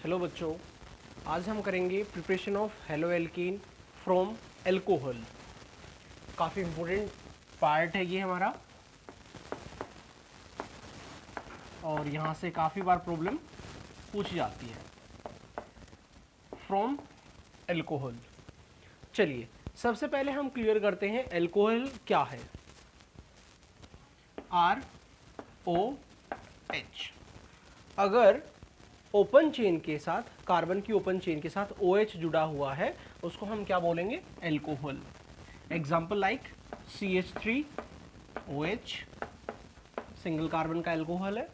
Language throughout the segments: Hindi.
हेलो बच्चों, आज हम करेंगे preparation of hello alkene from alcohol. काफ़ी इम्पोर्टेंट पार्ट है ये हमारा, और यहाँ से काफ़ी बार प्रॉब्लम पूछी जाती है फ्रॉम एल्कोहल। चलिए सबसे पहले हम क्लियर करते हैं एल्कोहल क्या है। ROH। अगर ओपन चेन के साथ, कार्बन की ओपन चेन के साथ OH जुड़ा हुआ है उसको हम क्या बोलेंगे, alcohol. Example like CH3OH single carbon का एल्कोहल है,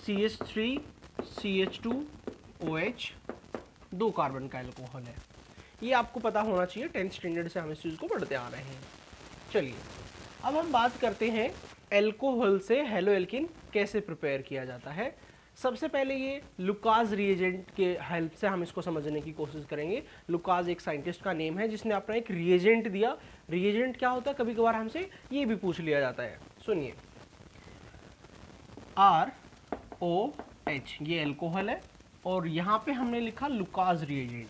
CH3CH2OH दो कार्बन का एल्कोहल है। ये आपको पता होना चाहिए, 10th स्टैंडर्ड से हम इस चीज़ को पढ़ते आ रहे हैं। चलिए अब हम बात करते हैं एल्कोहल से हेलो एल्कीन कैसे प्रिपेयर किया जाता है। सबसे पहले ये लुकास रिएजेंट के हेल्प से हम इसको समझने की कोशिश करेंगे। लुकास एक साइंटिस्ट का नेम है जिसने अपना एक रिएजेंट दिया। रिएजेंट क्या होता है, कभी कभार हमसे ये भी पूछ लिया जाता है। सुनिए, ROH ये एल्कोहल है और यहाँ पे हमने लिखा Lucas reagent,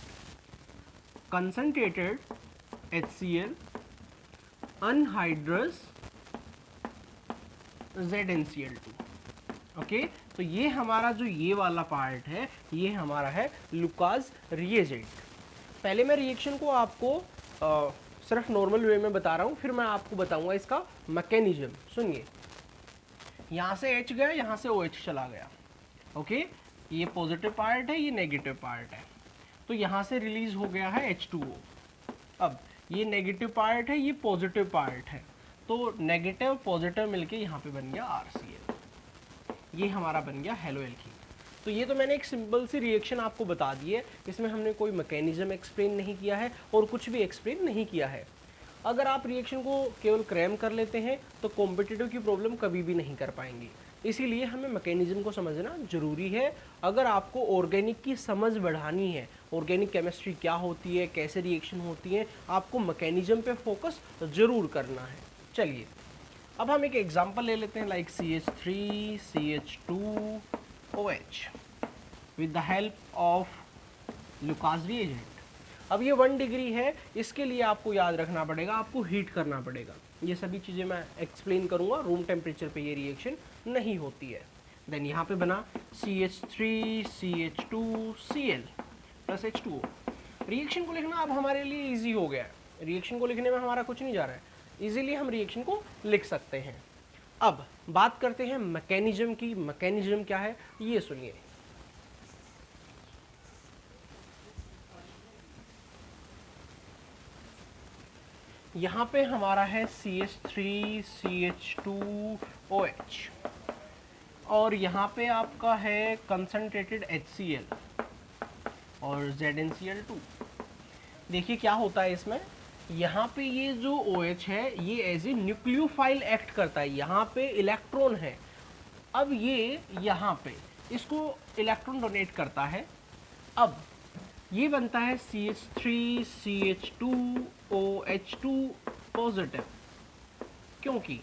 concentrated HCl anhydrous ZnCl2। Okay, तो ये हमारा जो ये वाला पार्ट है ये हमारा है लुकास रिएजेंट। पहले मैं रिएक्शन को आपको सिर्फ नॉर्मल वे में बता रहा हूँ, फिर मैं आपको बताऊंगा इसका मैकेनिज्म। सुनिए, यहाँ से H गया, यहाँ से OH चला गया। ओके, ये पॉजिटिव पार्ट है, ये नेगेटिव पार्ट है, तो यहाँ से रिलीज हो गया है H2O। अब ये नेगेटिव पार्ट है, ये पॉजिटिव पार्ट है, तो नेगेटिव पॉजिटिव मिलके यहाँ पे बन गया RCl। ये हमारा बन गया हेलो एल्कीन। तो ये तो मैंने एक सिंपल सी रिएक्शन आपको बता दी है, इसमें हमने कोई मैकेनिज्म एक्सप्लेन नहीं किया है और कुछ भी एक्सप्लेन नहीं किया है। अगर आप रिएक्शन को केवल क्रैम कर लेते हैं तो कॉम्पिटिटिव की प्रॉब्लम कभी भी नहीं कर पाएंगे, इसीलिए हमें मैकेनिज्म को समझना जरूरी है। अगर आपको ऑर्गेनिक की समझ बढ़ानी है, ऑर्गेनिक केमिस्ट्री क्या होती है, कैसे रिएक्शन होती है, आपको मैकेनिज्म पे फोकस जरूर करना है। चलिए अब हम एक एग्जांपल ले लेते हैं, like CH3CH2OH with the help of Lucas reagent. अब ये 1 डिग्री है, इसके लिए आपको याद रखना पड़ेगा, आपको हीट करना पड़ेगा। ये सभी चीज़ें मैं एक्सप्लेन करूंगा, रूम टेम्परेचर पे ये रिएक्शन नहीं होती है। देन यहाँ पे बना CH3CH2Cl प्लस H2O। रिएक्शन को लिखना अब हमारे लिए ईजी हो गया है, रिएक्शन को लिखने में हमारा कुछ नहीं जा रहा है, इजीली हम रिएक्शन को लिख सकते हैं। अब बात करते हैं मैकेनिज्म की। मैकेनिज्म क्या है ये सुनिए, यहाँ पे हमारा है CH3CH2OH और यहाँ पे आपका है कंसंट्रेटेड HCl और ZnCl2। देखिए क्या होता है इसमें, यहाँ पे ये जो OH है ये एज ए न्यूक्लियोफाइल एक्ट करता है, यहाँ पे इलेक्ट्रॉन है। अब ये यहाँ पे इसको इलेक्ट्रॉन डोनेट करता है। अब ये बनता है CH3CH2OH2 पॉजिटिव, क्योंकि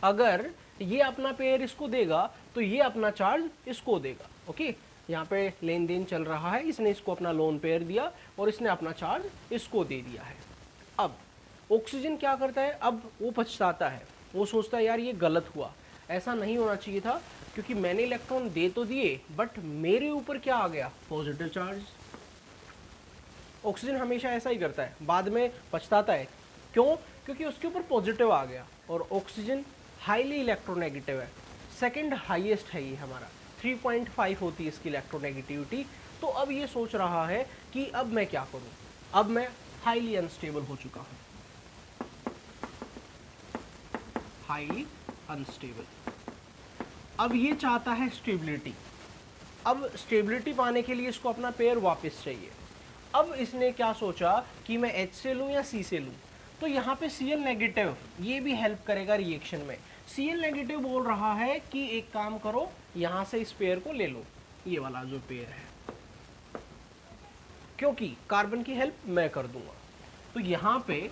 अगर ये अपना पेयर इसको देगा तो ये अपना चार्ज इसको देगा। ओके, यहाँ पे लेन देन चल रहा है, इसने इसको अपना लोन पेयर दिया और इसने अपना चार्ज इसको दे दिया है। अब ऑक्सीजन क्या करता है, अब वो पछताता है, वो सोचता है यार ये गलत हुआ, ऐसा नहीं होना चाहिए था, क्योंकि मैंने इलेक्ट्रॉन दे तो दिए बट मेरे ऊपर क्या आ गया, पॉजिटिव चार्ज। ऑक्सीजन हमेशा ऐसा ही करता है, बाद में पछताता है। क्यों? क्योंकि उसके ऊपर पॉजिटिव आ गया। और ऑक्सीजन हाईली इलेक्ट्रोनेगेटिव है, सेकंड हाईएस्ट है ये हमारा, 3.5 होती है इसकी इलेक्ट्रोनेगेटिविटी। तो अब ये सोच रहा है कि अब मैं क्या करूं, अब मैं हाईली अनस्टेबल हो चुका हूं, हाईली अनस्टेबल। अब ये चाहता है स्टेबिलिटी। अब स्टेबिलिटी पाने के लिए इसको अपना पेयर वापस चाहिए। अब इसने क्या सोचा कि मैं H से लूं या C से लूं, तो यहाँ पे Cl नेगेटिव ये भी हेल्प करेगा रिएक्शन में। Cl नेगेटिव बोल रहा है कि एक काम करो, यहाँ से इस पेयर को ले लो, ये वाला जो पेयर है, क्योंकि कार्बन की हेल्प मैं कर दूंगा। तो यहाँ पे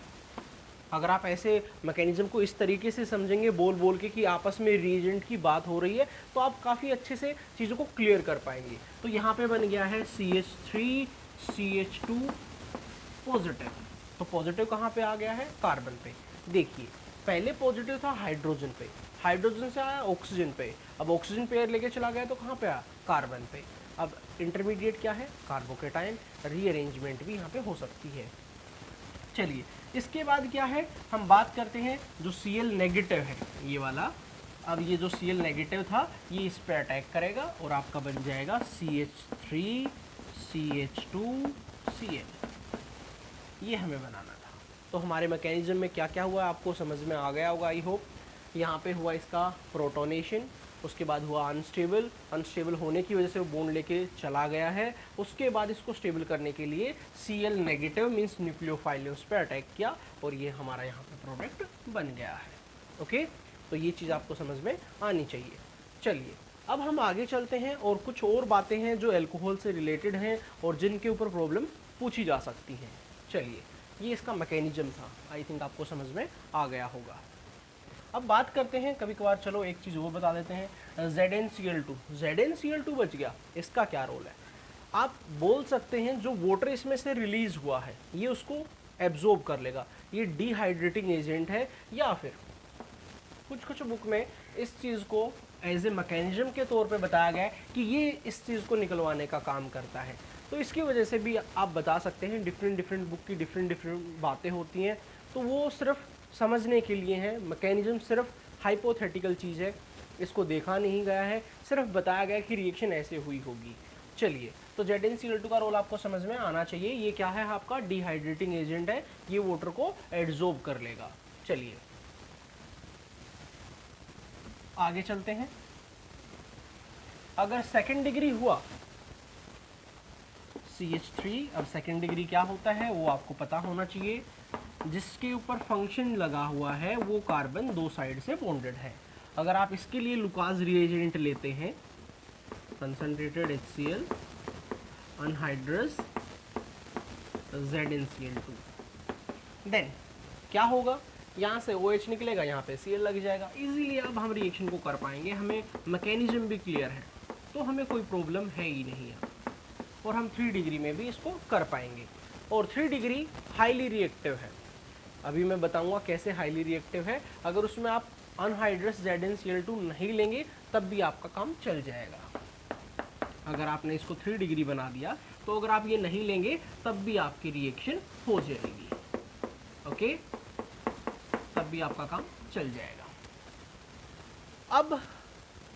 अगर आप ऐसे मैकेनिज्म को इस तरीके से समझेंगे बोल बोल के कि आपस में रिएजेंट की बात हो रही है, तो आप काफ़ी अच्छे से चीज़ों को क्लियर कर पाएंगे। तो यहाँ पे बन गया है CH3 CH2 पॉजिटिव। तो पॉजिटिव कहाँ पे आ गया है? कार्बन पे। देखिए पहले पॉजिटिव था हाइड्रोजन पे, हाइड्रोजन से आया ऑक्सीजन पे, अब ऑक्सीजन पेयर लेके चला गया तो कहाँ पे आया? कार्बन पे। अब इंटरमीडिएट क्या है? कार्बोकेटाइन। रीअरेंजमेंट भी यहाँ पे हो सकती है। चलिए इसके बाद क्या है, हम बात करते हैं जो Cl नेगेटिव है ये वाला। अब ये जो Cl नेगेटिव था ये इस पे अटैक करेगा और आपका बन जाएगा CH3 CH2 Cl। ये हमें बनाना था। तो हमारे मैकेनिज्म में क्या क्या हुआ आपको समझ में आ गया होगा आई होप। यहाँ पे हुआ इसका प्रोटोनेशन, उसके बाद हुआ अनस्टेबल, अनस्टेबल होने की वजह से वो बॉन्ड लेके चला गया है। उसके बाद इसको स्टेबल करने के लिए Cl नेगेटिव मीन्स न्यूक्लियोफाइल ने उस पर अटैक किया और ये हमारा यहाँ पे प्रोडक्ट बन गया है। ओके, तो ये चीज़ आपको समझ में आनी चाहिए। चलिए अब हम आगे चलते हैं और कुछ और बातें हैं जो एल्कोहल से रिलेटेड हैं और जिनके ऊपर प्रॉब्लम पूछी जा सकती हैं। चलिए ये इसका मैकेनिज्म था, आई थिंक आपको समझ में आ गया होगा। अब बात करते हैं कभी कभार, चलो एक चीज़ वो बता देते हैं, ZnCl2। ZnCl2 बच गया, इसका क्या रोल है? आप बोल सकते हैं जो वाटर इसमें से रिलीज हुआ है ये उसको एब्जॉर्ब कर लेगा, ये डिहाइड्रेटिंग एजेंट है। या फिर कुछ बुक में इस चीज़ को एज ए मैकेनिज्म के तौर पे बताया गया है कि ये इस चीज़ को निकलवाने का काम करता है। तो इसकी वजह से भी आप बता सकते हैं, डिफरेंट बुक की डिफरेंट बातें होती हैं, तो वो सिर्फ समझने के लिए है। मैकेनिज्म सिर्फ हाइपोथेटिकल चीज़ है, इसको देखा नहीं गया है, सिर्फ बताया गया कि रिएक्शन ऐसे हुई होगी। चलिए तो ZnCl2 का रोल आपको समझ में आना चाहिए। ये क्या है? आपका डिहाइड्रेटिंग एजेंट है, ये वाटर को एब्जॉर्ब कर लेगा। चलिए आगे चलते हैं। अगर सेकंड डिग्री हुआ CH3, अब सेकंड डिग्री क्या होता है वो आपको पता होना चाहिए। जिसके ऊपर फंक्शन लगा हुआ है वो कार्बन दो साइड से बॉन्डेड है। अगर आप इसके लिए लुकास रिएजेंट लेते हैं, concentrated HCl anhydrous ZnCl2, then क्या होगा? यहाँ से OH निकलेगा, यहाँ पे Cl लग जाएगा। इजीली अब हम रिएक्शन को कर पाएंगे, हमें मैकेनिज्म भी क्लियर है, तो हमें कोई प्रॉब्लम है ही नहीं है। और हम 3 डिग्री में भी इसको कर पाएंगे। और 3 डिग्री हाईली रिएक्टिव है, अभी मैं बताऊंगा कैसे हाईली रिएक्टिव है। अगर उसमें आप अनहाइड्रस ZnCl2 नहीं लेंगे तब भी आपका काम चल जाएगा। अगर आपने इसको 3 डिग्री बना दिया तो अगर आप ये नहीं लेंगे तब भी आपकी रिएक्शन हो जाएगी। ओके, तब भी आपका काम चल जाएगा। अब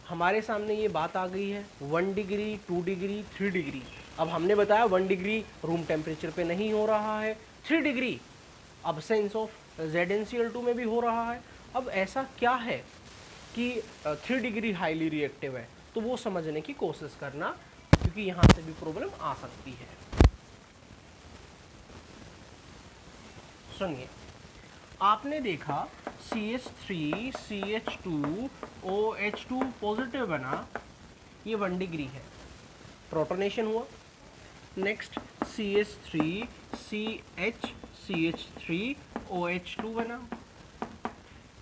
हमारे सामने ये बात आ गई है 1 डिग्री, 2 डिग्री, 3 डिग्री। अब हमने बताया 1 डिग्री रूम टेम्परेचर पे नहीं हो रहा है, 3 डिग्री अब्सेंस ऑफ ZnCl2 में भी हो रहा है। अब ऐसा क्या है कि 3 डिग्री हाईली रिएक्टिव है, तो वो समझने की कोशिश करना, क्योंकि यहाँ से भी प्रॉब्लम आ सकती है। सुनिए, आपने देखा CH3 CH2 OH2 पॉजिटिव बना, ये 1 डिग्री है, प्रोटोनेशन हुआ। नेक्स्ट CH3 CH3 OH2 बना,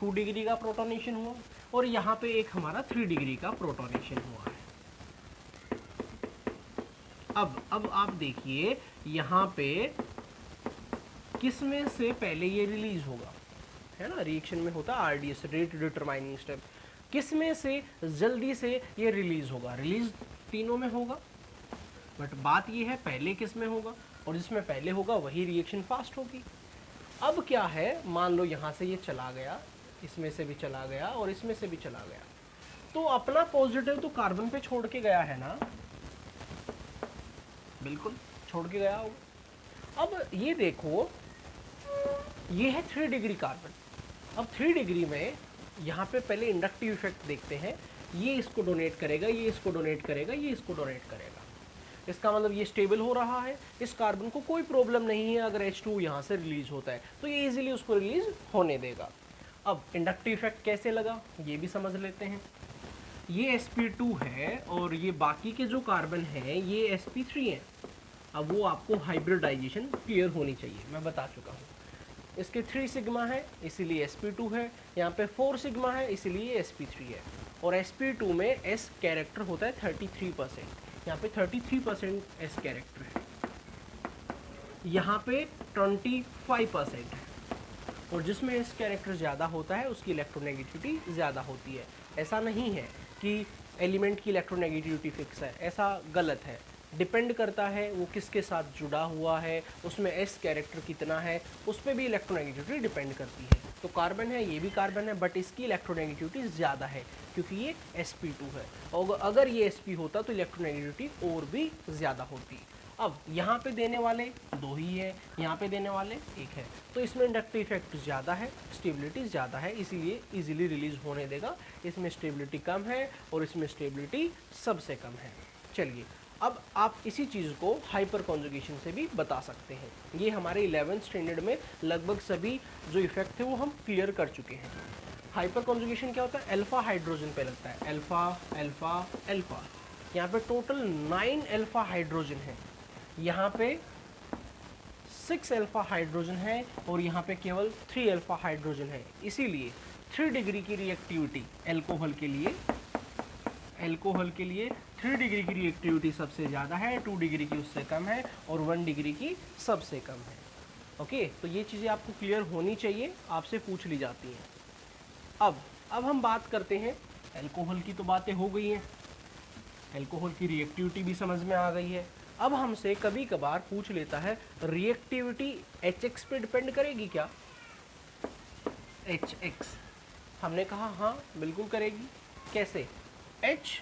2 डिग्री का प्रोटोनेशन हुआ। और यहाँ पे एक हमारा 3 डिग्री का प्रोटोनेशन हुआ है। अब आप देखिए यहाँ पे किस में से पहले ये रिलीज होगा, है ना, रिएक्शन में होता है RDS, रेट डिटरमाइनिंग स्टेप। किस में से जल्दी से ये रिलीज होगा? रिलीज तीनों में होगा, बट बात ये है पहले किस में होगा, और जिसमें पहले होगा वही रिएक्शन फास्ट होगी। अब क्या है, मान लो यहाँ से ये चला गया, इसमें से भी चला गया और इसमें से भी चला गया, तो अपना पॉजिटिव तो कार्बन पे छोड़ के गया है ना, बिल्कुल छोड़ के गया होगा। अब ये देखो, ये है 3 डिग्री कार्बन। अब 3 डिग्री में यहाँ पे पहले इंडक्टिव इफेक्ट देखते हैं, ये इसको डोनेट करेगा, ये इसको डोनेट करेगा, ये इसको डोनेट करेगा। इसका मतलब ये स्टेबल हो रहा है, इस कार्बन को कोई प्रॉब्लम नहीं है। अगर H2 यहाँ से रिलीज होता है तो ये इजीली उसको रिलीज होने देगा। अब इंडक्टिव इफेक्ट कैसे लगा ये भी समझ लेते हैं। ये sp2 है और ये बाकी के जो कार्बन हैं ये sp3 हैं। अब वो आपको हाइब्रिडाइजेशन क्लियर होनी चाहिए, मैं बता चुका हूँ। इसके 3 सिग्मा है इसीलिए sp2 है, यहाँ पे 4 सिग्मा है इसीलिए sp3 है, और sp2 में s कैरेक्टर होता है 33%, यहाँ पे 33% s कैरेक्टर है, यहाँ पे 25% है, और जिसमें s कैरेक्टर ज़्यादा होता है उसकी इलेक्ट्रोनेगेटिविटी ज़्यादा होती है। ऐसा नहीं है कि एलिमेंट की इलेक्ट्रोनेगेटिविटी फिक्स है, ऐसा गलत है, डिपेंड करता है वो किसके साथ जुड़ा हुआ है, उसमें s कैरेक्टर कितना है, उस पर भी इलेक्ट्रोनेगेटिविटी डिपेंड करती है। तो कार्बन है, ये भी कार्बन है, बट इसकी इलेक्ट्रोनेगेटिविटी ज़्यादा है क्योंकि ये sp2 है, और अगर ये sp होता तो इलेक्ट्रोनेगेटिविटी और भी ज़्यादा होती। अब यहाँ पे देने वाले 2 ही है, यहाँ पे देने वाले 1 है, तो इसमें इंडक्टिव इफेक्ट ज़्यादा है, स्टेबिलिटी ज़्यादा है, इसीलिए इजीली रिलीज होने देगा। इसमें स्टेबिलिटी कम है और इसमें स्टेबिलिटी सबसे कम है। चलिए अब आप इसी चीज़ को हाइपर कॉन्जुगेशन से भी बता सकते हैं। ये हमारे 11th स्टैंडर्ड में लगभग सभी जो इफेक्ट थे वो हम क्लियर कर चुके हैं। हाइपर कॉन्जुगेशन क्या होता है? अल्फा हाइड्रोजन पे लगता है, अल्फा अल्फा अल्फा। यहाँ पे टोटल 9 अल्फा हाइड्रोजन है, यहाँ पे 6 अल्फा हाइड्रोजन है, और यहाँ पे केवल 3 अल्फा हाइड्रोजन है। इसीलिए 3 डिग्री की रिएक्टिविटी अल्कोहल के लिए 3 डिग्री की रिएक्टिविटी सबसे ज़्यादा है, 2 डिग्री की उससे कम है, और 1 डिग्री की सबसे कम है। ओके, तो ये चीज़ें आपको क्लियर होनी चाहिए, आपसे पूछ ली जाती हैं। अब हम बात करते हैं, अल्कोहल की तो बातें हो गई हैं, अल्कोहल की रिएक्टिविटी भी समझ में आ गई है। अब हमसे कभी कभार पूछ लेता है रिएक्टिविटी HX पे डिपेंड करेगी क्या? HX हमने कहा हाँ बिल्कुल करेगी। कैसे? HI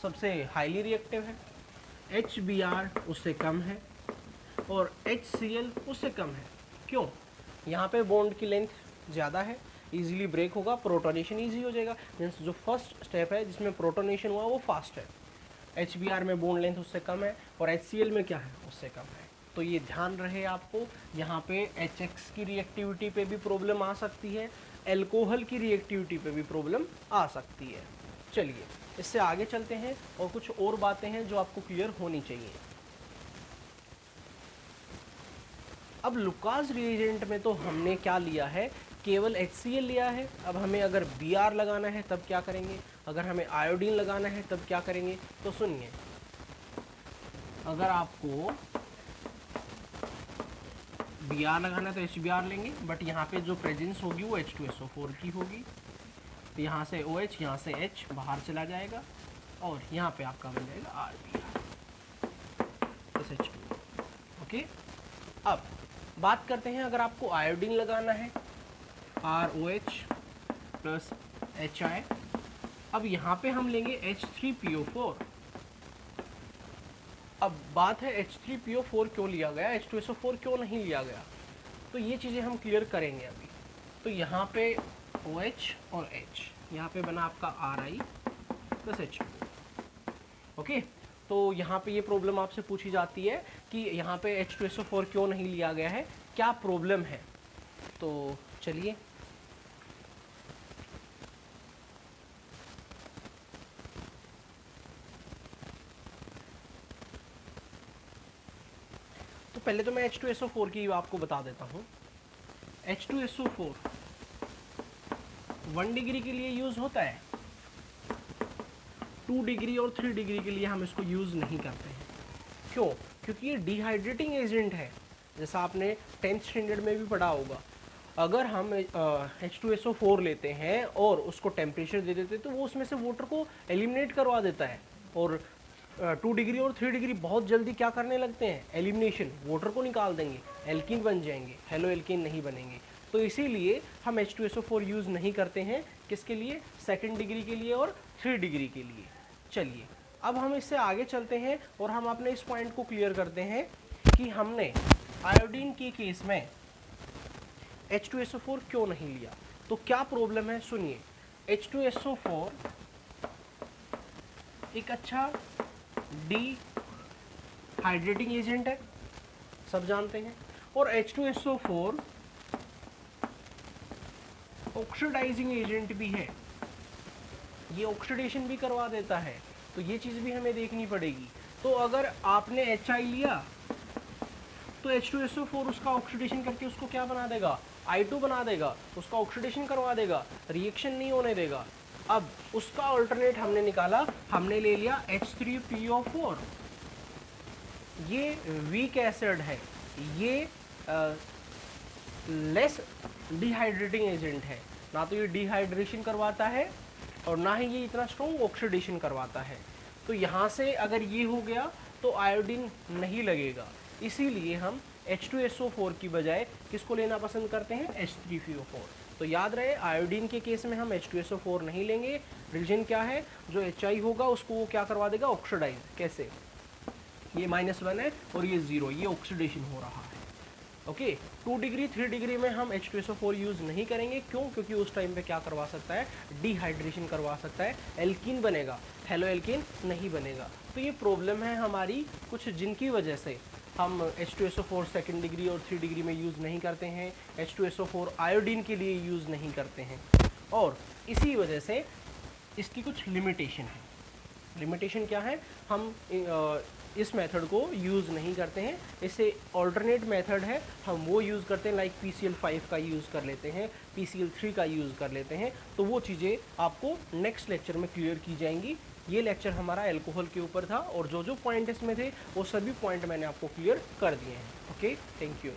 सबसे हाईली रिएक्टिव है, HBr उससे कम है, और HCl उससे कम है। क्यों? यहाँ पे बॉन्ड की लेंथ ज़्यादा है, इजीली ब्रेक होगा, प्रोटोनेशन इजी हो जाएगा। मीन्स जो फर्स्ट स्टेप है जिसमें प्रोटोनेशन हुआ वो फास्ट है। HBr में बॉन्ड लेंथ उससे कम है, और HCl में क्या है? उससे कम है। तो ये ध्यान रहे आपको, यहाँ पे HX की रिएक्टिविटी पे भी प्रॉब्लम आ सकती है, अल्कोहल की रिएक्टिविटी पे भी प्रॉब्लम आ सकती है। चलिए इससे आगे चलते हैं, और कुछ और बातें हैं जो आपको क्लियर होनी चाहिए। अब लुकास रिएजेंट में तो हमने क्या लिया है? केवल HCl लिया है। अब हमें अगर Br लगाना है तब क्या करेंगे? अगर हमें आयोडीन लगाना है तब क्या करेंगे? तो सुनिए, अगर आपको Br लगाना है तो HBr लेंगे, बट यहाँ पे जो प्रेजेंस होगी वो H2SO4 की होगी। तो यहाँ से OH, यहाँ से H बाहर चला जाएगा, और यहाँ पे आपका बन जाएगा RBr SH2। ओके, अब बात करते हैं अगर आपको आयोडीन लगाना है, ROH प्लस HI। अब यहाँ पे हम लेंगे H3PO4। अब बात है H3PO4 क्यों लिया गया, H2SO4 क्यों नहीं लिया गया? तो ये चीज़ें हम क्लियर करेंगे अभी। तो यहाँ पे OH और H, यहाँ पे बना आपका RI प्लस H2। ओके, तो यहाँ पे ये प्रॉब्लम आपसे पूछी जाती है कि यहाँ पे H2SO4 क्यों नहीं लिया गया है, क्या प्रॉब्लम है? तो चलिए तो पहले तो मैं H2SO4 की आपको बता देता हूँ। H2SO4 1 डिग्री के लिए यूज़ होता है, 2 डिग्री और 3 डिग्री के लिए हम इसको यूज़ नहीं करते हैं। क्यों? क्योंकि ये डिहाइड्रेटिंग एजेंट है, जैसा आपने 10th स्टैंडर्ड में भी पढ़ा होगा। अगर हम H2SO4 लेते हैं और उसको टेम्परेचर दे देते हैं तो वो उसमें से वाटर को एलिमिनेट करवा देता है, और 2 डिग्री और 3 डिग्री बहुत जल्दी क्या करने लगते हैं? एलिमिनेशन, वाटर को निकाल देंगे, एल्कीन बन जाएंगे, हेलो एल्कीन नहीं बनेंगे। तो इसीलिए हम H2SO4 यूज़ नहीं करते हैं। किसके लिए? 2nd डिग्री के लिए और 3 डिग्री के लिए। चलिए अब हम इससे आगे चलते हैं और हम अपने इस पॉइंट को क्लियर करते हैं कि हमने आयोडीन के केस में H2SO4 क्यों नहीं लिया। तो क्या प्रॉब्लम है? सुनिए, H2SO4 एक अच्छा डिहाइड्रेटिंग एजेंट है, सब जानते हैं, और H2SO4 ऑक्सीडाइजिंग एजेंट भी है, ये ऑक्सीडेशन भी करवा देता है। तो ये चीज़ भी हमें देखनी पड़ेगी। तो अगर आपने HI लिया तो H2SO4 उसका ऑक्सीडेशन करके उसको क्या बना देगा, I2 बना देगा, उसका ऑक्सीडेशन करवा देगा, रिएक्शन नहीं होने देगा। अब उसका अल्टरनेट हमने निकाला, हमने ले लिया H3PO4। ये वीक एसिड है, ये लेस डिहाइड्रेटिंग एजेंट है, ना तो ये डिहाइड्रेशन करवाता है और ना ही ये इतना स्ट्रॉन्ग ऑक्सीडेशन करवाता है। तो यहाँ से अगर ये हो गया तो आयोडीन नहीं लगेगा, इसीलिए हम H2SO4 की बजाय किसको लेना पसंद करते हैं, H3PO4। तो याद रहे आयोडीन के केस में हम H2SO4 नहीं लेंगे। रीजन क्या है, जो HI होगा उसको वो क्या करवा देगा, ऑक्सीडाइज। कैसे, ये -1 है और ये 0, ये ऑक्सीडेशन हो रहा है। ओके, 2 डिग्री 3 डिग्री में हम H2SO4 यूज़ नहीं करेंगे। क्यों, क्योंकि उस टाइम पे क्या करवा सकता है, डिहाइड्रेशन करवा सकता है, एल्कीन बनेगा, हेलो एल्कीन नहीं बनेगा। तो ये प्रॉब्लम है हमारी कुछ, जिनकी वजह से हम H2SO4 2nd डिग्री और 3 डिग्री में यूज़ नहीं करते हैं, H2SO4 आयोडीन के लिए यूज़ नहीं करते हैं, और इसी वजह से इसकी कुछ लिमिटेशन है। लिमिटेशन क्या है, हम इस मेथड को यूज़ नहीं करते हैं। इससे ऑल्टरनेट मेथड है, हम वो यूज़ करते हैं, लाइक PCl5 का यूज़ कर लेते हैं, PCl3 का यूज़ कर लेते हैं। तो वो चीज़ें आपको नेक्स्ट लेक्चर में क्लियर की जाएंगी। ये लेक्चर हमारा अल्कोहल के ऊपर था और जो जो पॉइंट इसमें थे वो सभी पॉइंट मैंने आपको क्लियर कर दिए हैं। Okay, thank you.